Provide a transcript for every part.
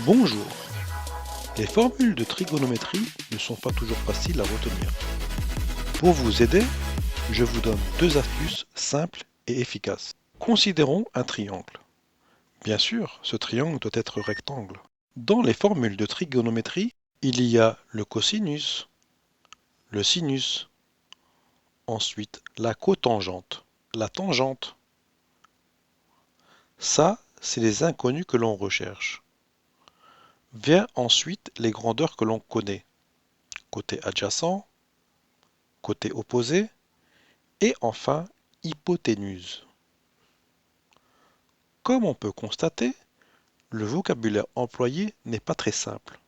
Bonjour. Les formules de trigonométrie ne sont pas toujours faciles à retenir. Pour vous aider, je vous donne deux astuces simples et efficaces. Considérons un triangle. Bien sûr, ce triangle doit être rectangle. Dans les formules de trigonométrie, il y a le cosinus, le sinus, ensuite la cotangente, la tangente. Ça, c'est les inconnus que l'on recherche. Vient ensuite les grandeurs que l'on connaît. Côté adjacent, côté opposé, et enfin hypoténuse. Comme on peut constater, le vocabulaire employé n'est pas très simple.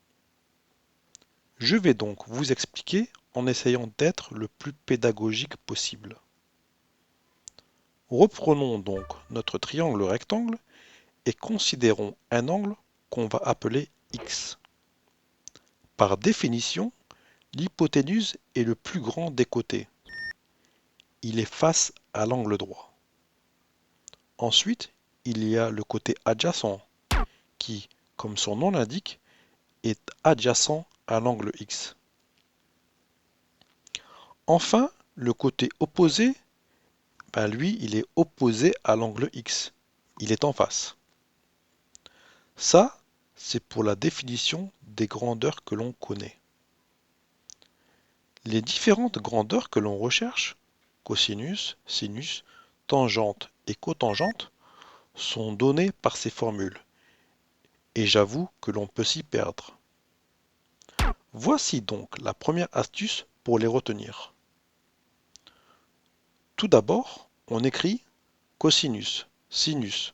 Je vais donc vous expliquer en essayant d'être le plus pédagogique possible. Reprenons donc notre triangle rectangle et considérons un angle qu'on va appeler X. Par définition, l'hypoténuse est le plus grand des côtés. Il est face à l'angle droit. Ensuite, il y a le côté adjacent qui, comme son nom l'indique, est adjacent à l'angle X. Enfin, le côté opposé, lui, il est opposé à l'angle X. Il est en face. Ça, c'est pour la définition des grandeurs que l'on connaît. Les différentes grandeurs que l'on recherche, cosinus, sinus, tangente et cotangente, sont données par ces formules. Et j'avoue que l'on peut s'y perdre. Voici donc la première astuce pour les retenir. Tout d'abord, on écrit cosinus, sinus,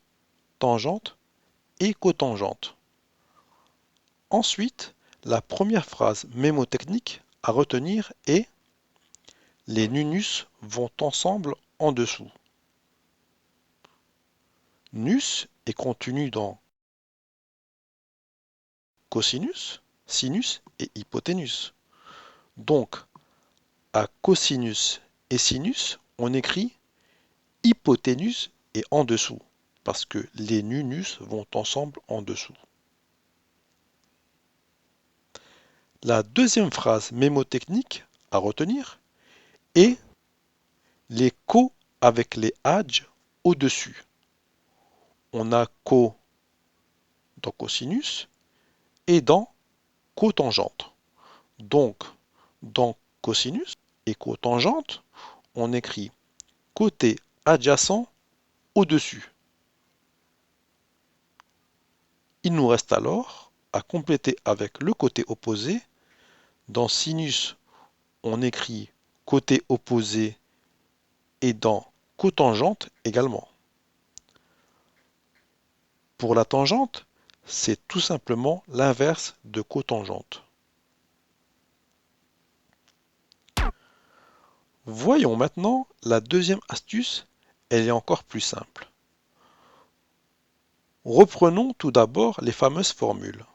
tangente et cotangente. Ensuite, la première phrase mémotechnique à retenir est les nunus vont ensemble en dessous. Nus est contenu dans cosinus, sinus et hypoténuse. Donc, à cosinus et sinus, on écrit hypoténuse et en dessous, parce que les nunus vont ensemble en dessous. La deuxième phrase mémotechnique à retenir est les co avec les adj au-dessus. On a co dans cosinus et dans cotangente. Donc, dans cosinus et cotangente, on écrit côté adjacent au-dessus. Il nous reste alors à compléter avec le côté opposé. Dans sinus, on écrit côté opposé et dans cotangente également. Pour la tangente, c'est tout simplement l'inverse de cotangente. Voyons maintenant la deuxième astuce, elle est encore plus simple. Reprenons tout d'abord les fameuses formules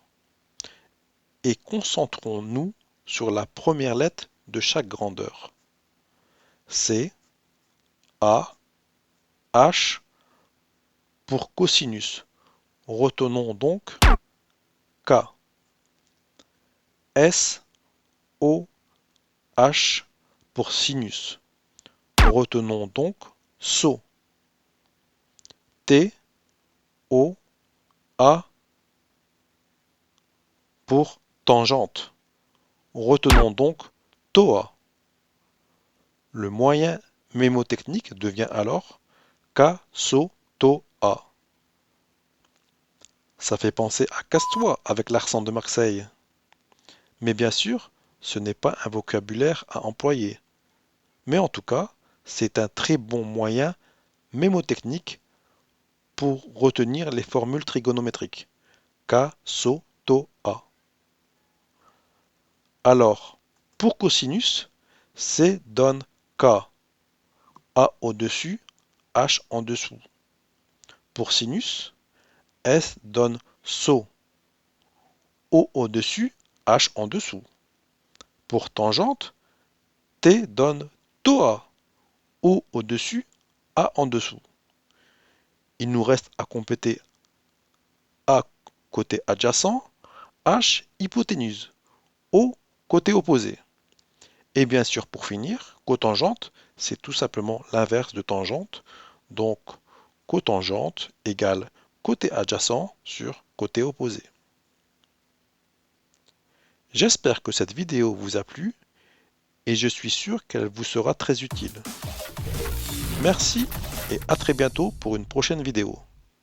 et concentrons-nous sur la première lettre de chaque grandeur. C, A, H pour cosinus. Retenons donc K. S, O, H pour sinus. Retenons donc SO. T, O, A pour tangente. Retenons donc TOA. Le moyen mémotechnique devient alors K-SO-TO-A. Ça fait penser à casse-toi avec l'accent de Marseille. Mais bien sûr, ce n'est pas un vocabulaire à employer. Mais en tout cas, c'est un très bon moyen mémotechnique pour retenir les formules trigonométriques. K-SO-TO-A. Alors, pour cosinus, C donne K, A au-dessus, H en dessous. Pour sinus, S donne SO, O au-dessus, H en dessous. Pour tangente, T donne TOA, O au-dessus, A en dessous. Il nous reste à compléter A côté adjacent H, hypoténuse. O, côté opposé. Et bien sûr, pour finir, cotangente, c'est tout simplement l'inverse de tangente. Donc, cotangente égale côté adjacent sur côté opposé. J'espère que cette vidéo vous a plu et je suis sûr qu'elle vous sera très utile. Merci et à très bientôt pour une prochaine vidéo.